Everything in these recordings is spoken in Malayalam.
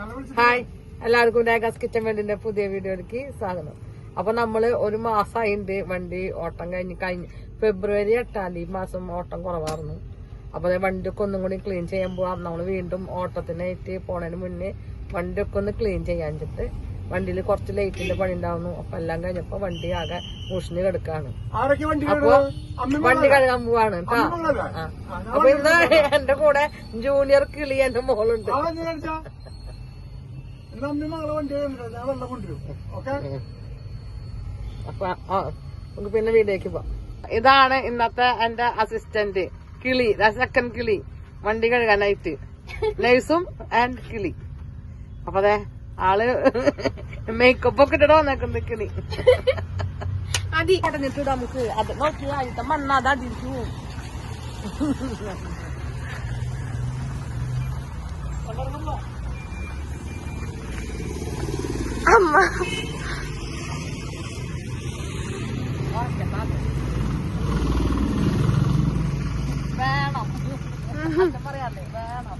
ഹായ്, എല്ലാവർക്കും രാഗാസ് കിച്ചൻ വേണ്ടിന്റെ പുതിയ വീഡിയോയിലേക്ക് സ്വാഗതം. അപ്പൊ നമ്മള് ഒരു മാസമായിണ്ട് വണ്ടി ഓട്ടം കഴിഞ്ഞ് ഫെബ്രുവരി 8 ഈ മാസം ഓട്ടം കുറവായിരുന്നു. അപ്പൊ വണ്ടിയൊക്കെ ഒന്നും കൂടി ക്ലീൻ ചെയ്യാൻ പോവാം. നമ്മള് വീണ്ടും ഓട്ടത്തിനായിട്ട് പോണതിന് മുന്നേ വണ്ടിയൊക്കെ ഒന്ന് ക്ലീൻ ചെയ്യാനിട്ട് വണ്ടിയിൽ കുറച്ച് ലൈറ്റിന്റെ പണി ഉണ്ടാവുന്നു. അപ്പൊ എല്ലാം കഴിഞ്ഞപ്പോ വണ്ടി ആകെ മുഷിഞ്ഞ് കിടക്കാണ്. അപ്പൊ വണ്ടി കഴുകാൻ പോവാണ് കേട്ടോ. അപ്പൊ ഇന്ന് എന്റെ കൂടെ ജൂനിയർ കിളി എന്റെ മോളുണ്ട്. അപ്പൊ നമുക്ക് പിന്നെ വീഡിയോക്ക് പോവാം. ഇതാണ് ഇന്നത്തെ എന്റെ അസിസ്റ്റന്റ് കിളി, സെക്കൻഡ് കിളി, വണ്ടി കഴുകാനായിട്ട് നഴ്സും ആൻഡ് കിളി. അപ്പൊ അതെ ആള് മേക്കപ്പ് ഒക്കെ ഇട്ടിട്ട് വന്നേക്കുന്നത് കിളി. അതി അടഞ്ഞിട്ട് നമുക്ക് അത് നോക്കി ആദ്യത്തെ മണ്ണ അത് അടിച്ചു അമ്മ വേണം പറയാല്ലേ, വേണം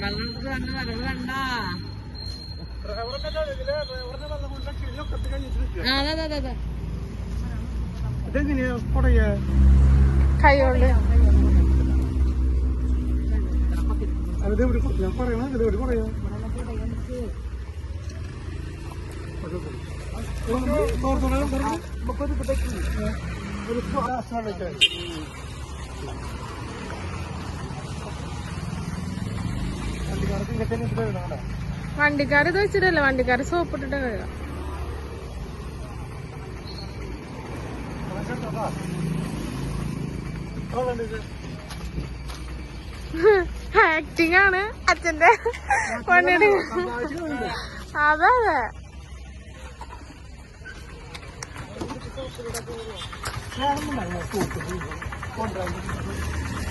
വെള്ളം കൈകൊണ്ട് ഞാൻ പറയണ ഇതെവിടെ പറയാ വണ്ടിക്കാർ ഇത് വെച്ചിട്ടല്ല, വണ്ടിക്കാര് സോപ്പിട്ടിട്ട് കഴുകാം. ആക്ടിങ് ആണ് അച്ഛന്റെ പണിയുടെ. അതെ അതെ,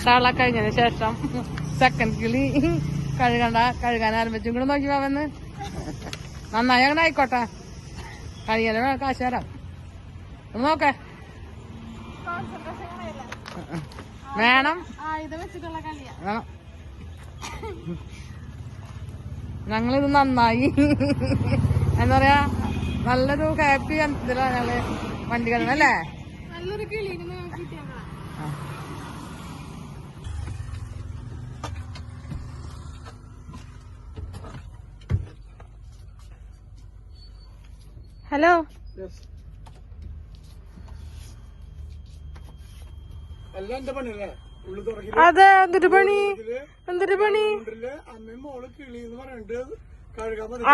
തള കഴിഞ്ഞതിന് ശേഷം സെക്കൻഡ് കിളി കഴുകാൻ ആരംഭിച്ചും കൂടെ നോക്കി പോവന്ന്. നന്നായി അങ്ങനെ ആയിക്കോട്ടെ, കഴിയാൻ കാശ് തരാം. നോക്കേ വേണം, ഞങ്ങളിത് നന്നായി എന്താ പറയാ, നല്ലൊരു ഹാപ്പി ഇതിലാണ് ഞങ്ങള് വണ്ടി കഴുകുന്നത് അല്ലേ. നല്ലൊരു കിളി ഹലോ. അതെ, എന്തൊരു പണി, എന്തൊരു പണി.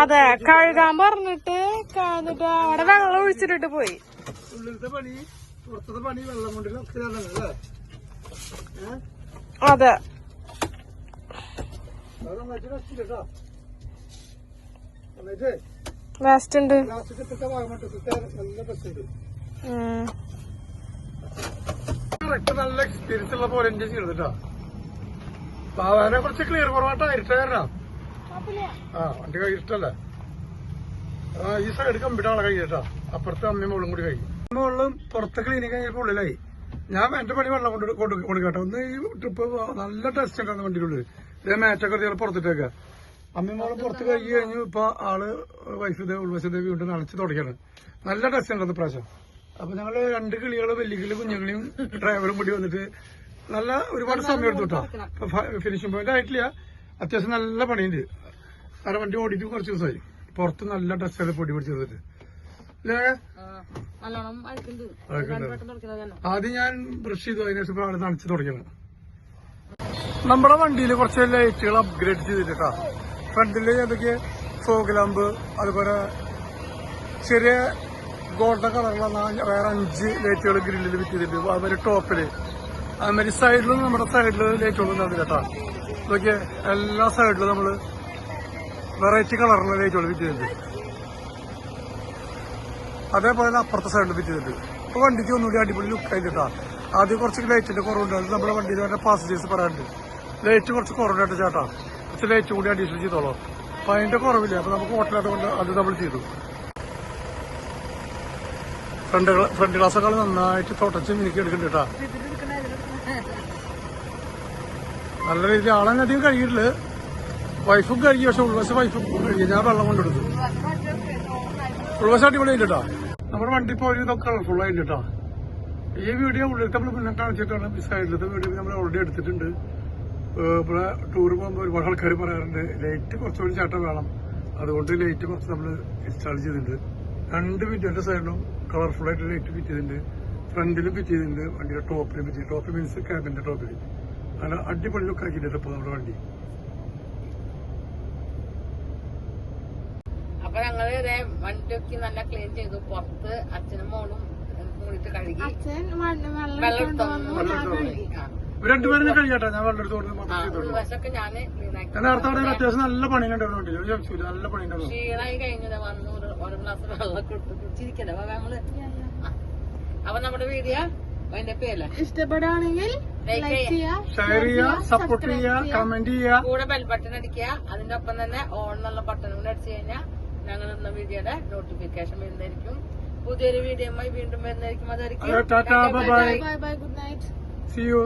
അതെ, കഴുകാൻ പറഞ്ഞിട്ട് അവിടെ വെള്ളം ഒഴിച്ചിട്ടിട്ട് പോയി. ഉള്ളിലത്തെ പണി പുറത്തത്തെ പണി വെള്ളം കൊണ്ടില്ല. അതെ, വേസ്റ്റ് ഉണ്ട്. നല്ല എക്സ്പീരിയൻസ് ഉള്ള പോലെ എൻജോയ് ചെയ്തിട്ടാ. സാധാരണ കുറച്ച് ക്ലിയർ കുറവായിട്ടാ, ഇരുട്ടാ. വണ്ടി കൈ ഇഷ്ടല്ലേ. ഈ സൈഡ് കമ്പ്യൂട്ടർ ആളെ കഴിയട്ടാ, അപ്പുറത്തെ അമ്മയും മോളും കൂടി കഴിയും. മോളും പുറത്തെ ക്ലീനിങ് കഴിഞ്ഞപ്പോ ഉള്ളിലായി. ഞാൻ എന്റെ പണി വെള്ളം കൊടുക്കട്ടെ. ഒന്ന് ഈ ട്രിപ്പ് നല്ല ടെസ്റ്റ് ഉണ്ടായിരുന്നു വണ്ടിയിലുള്ളിൽ. ഇതേ മാറ്റൊക്കെ പുറത്തിട്ടേക്ക. അമ്മയും മോളും പുറത്ത് കഴിച്ചു കഴിഞ്ഞു. ഇപ്പൊ ആള് വൈഫുദേവ് ഉൾവശദേവി കൊണ്ട് നനച്ച് തുടങ്ങിയാണ്. നല്ല ടെസ്റ്റ് ഉണ്ടായിരുന്നു പ്രാവശ്യം. അപ്പൊ ഞങ്ങള് 2 കിളികള്, വലിയ കിളി, കുഞ്ഞുകിളിയും ഡ്രൈവറും കൂടി വന്നിട്ട് നല്ല ഒരുപാട് സമയം എടുത്തു കേട്ടോ. ഫിനിഷിംഗ് പോയിന്റ് ആയിട്ടില്ല, അത്യാവശ്യം നല്ല പണിയുണ്ട്. കാരണം വണ്ടി ഓടിയിട്ട് കുറച്ച് ദിവസമായി. പുറത്ത് നല്ല ടെസ്റ്റ് ചെയ്ത് പൊടി പിടിച്ച് ചെയ്തിട്ട് ആദ്യം ഞാൻ ബ്രഷ് ചെയ്തു, അതിനുശേഷം അവിടെ നനച്ച് തുടങ്ങിയത്. നമ്മുടെ വണ്ടിയിൽ കുറച്ച് ലൈറ്റുകൾ അപ്ഗ്രേഡ് ചെയ്തിട്ടാ. ഫ്രണ്ടില് ഏതൊക്കെ ഫോഗ് ലാമ്പ്, അതുപോലെ ചെറിയ ഗോൾഡൻ കളറിലുള്ള വേറെ 5 ലൈറ്റുകൾ ഗ്രില്ലിൽ വിറ്റ് ചെയ്തിട്ട്, അതുമാതിരി ടോപ്പില്, അതുമാതിരി സൈഡിലും നമ്മുടെ സൈഡില് ലൈറ്റുകളും തന്നു കേട്ടാ. ഇതൊക്കെ എല്ലാ സൈഡിലും നമ്മള് വെറൈറ്റി കളറിലുള്ള ലൈറ്റുകൾ വിറ്റ് ചെയ്തിട്ടുണ്ട്. അതേപോലെ അപ്പുറത്തെ സൈഡിൽ വിറ്റ് ചെയ്തിട്ടുണ്ട്. ഇപ്പൊ വണ്ടിക്ക് ഒന്നുകൂടി അടിപൊളി ലുക്ക് ആയിട്ടാ. ആദ്യം കുറച്ച് ലൈറ്റിന്റെ കുറവുണ്ട്. അത് നമ്മുടെ വണ്ടിയിൽ തന്നെ പാസഞ്ചേഴ്സ് പറയാറുണ്ട്, ലൈറ്റ് കുറച്ച് കുറവുണ്ടായിട്ട് ചേട്ടാ, കുറച്ച് ലൈറ്റ് കൂടി അഡീഷണൽ ചെയ്തോളൂ. അപ്പൊ അതിന്റെ കുറവില്ല. അപ്പൊ നമുക്ക് ഹോട്ടലായിട്ട് കൊണ്ട് അത് നമ്മൾ ചെയ്തു. ഫ്രണ്ട് ഗ്ലാസ്സൊക്കെ നന്നായിട്ട് തുടച്ച് മിനിക്ക് എടുക്കുന്നുണ്ട് കേട്ടാ. നല്ല രീതിയിൽ ആളെ അധികം കഴുകിയിട്ടില്ല. വൈഫും കഴുകി, പക്ഷെ ഉൾവശം വൈഫും കഴുകി. ഞാൻ വെള്ളം കൊണ്ടെടുത്തു. ഉൾവശം അടിപൊളി ആയിട്ടാ. നമ്മുടെ വണ്ടി ഇപ്പോൾ ഒരു ഇതൊക്കെ കളർഫുൾ ആയിട്ട് കേട്ടോ. ഈ വീഡിയോ ഉള്ളിൽ നമ്മൾ മുന്നേ കാണിച്ചിട്ടാണ്. സൈഡിലത്തെ വീഡിയോ നമ്മൾ ഓൾറെഡി എടുത്തിട്ടുണ്ട്. ഇവിടെ ടൂർ പോകുമ്പോൾ ഒരുപാട് ആൾക്കാർ പറയാറുണ്ട് ലൈറ്റ് കുറച്ചുകൂടി ചേട്ടൻ വേണം, അതുകൊണ്ട് ലൈറ്റ് കുറച്ച് നമ്മൾ ഇൻസ്റ്റാൾ ചെയ്തിട്ടുണ്ട്. 2 വിൻഡോന്റെ സൈഡിലും കളർഫുൾ ആയിട്ട് ലൈറ്റ് ഫിറ്റ് ചെയ്തിട്ടുണ്ട്. ഫ്രണ്ടിലും ഫിറ്റ് ചെയ്തിട്ടുണ്ട്. വണ്ടിയുടെ ടോപ്പിലും ഫിറ്റ് ചെയ്ത്, ടോപ്പ് മീൻസ് ക്യാബിന്റെ ടോപ്പിൽ നല്ല അടിപൊളി ലുക്ക് ആക്കിയിട്ടുണ്ട് ഇപ്പോൾ നമ്മുടെ വണ്ടി. അപ്പൊ ഞങ്ങള് വണ്ടിയൊക്കെ നല്ല ക്ലീൻ ചെയ്തു. പുറത്ത് അച്ഛനും മോളും കൂടിയിട്ട് കഴുകി വെള്ളം രണ്ടുപേരും കഴിയട്ടെ. ഞാൻ വെള്ളം എടുത്ത് വശമൊക്കെ ഞാന് ക്ലീൻ ആക്കി. ഞാൻ നേരത്തെ അവിടെ അത്യാവശ്യം നല്ല പണിയുണ്ടായിരുന്നു വണ്ടിയിൽ. ഒരു സംശയമില്ല, നല്ല പണിയുണ്ടായിരുന്നു. ക്ഷീണായി കഴിഞ്ഞത് വന്നു ഒരു ഗ്ലാസ് വെള്ളം കുടിച്ചിരിക്കല്ലേ നമ്മള്. അപ്പൊ നമ്മുടെ വീഡിയോ അതിന്റെ പേരല്ലേ ഇഷ്ടപ്പെടുകയാണെങ്കിൽ ഷെയർ ചെയ്യുക, സപ്പോർട്ട് ചെയ്യുക, കമന്റ് ചെയ്യുക, കൂടെ ബെൽ ബട്ടൺ അടിക്കുക. അതിന്റെ ഒപ്പം തന്നെ ഓൺ എന്നുള്ള ബട്ടൺ കൂടെ അടിച്ചു കഴിഞ്ഞാൽ ഞങ്ങൾ ഇന്ന വീഡിയോയുടെ നോട്ടിഫിക്കേഷൻ വരുന്നതായിരിക്കും. പുതിയൊരു വീഡിയോയുമായി വീണ്ടും വരുന്നതായിരിക്കും. അതായിരിക്കും tata, bye bye, bye bye, good night, see U.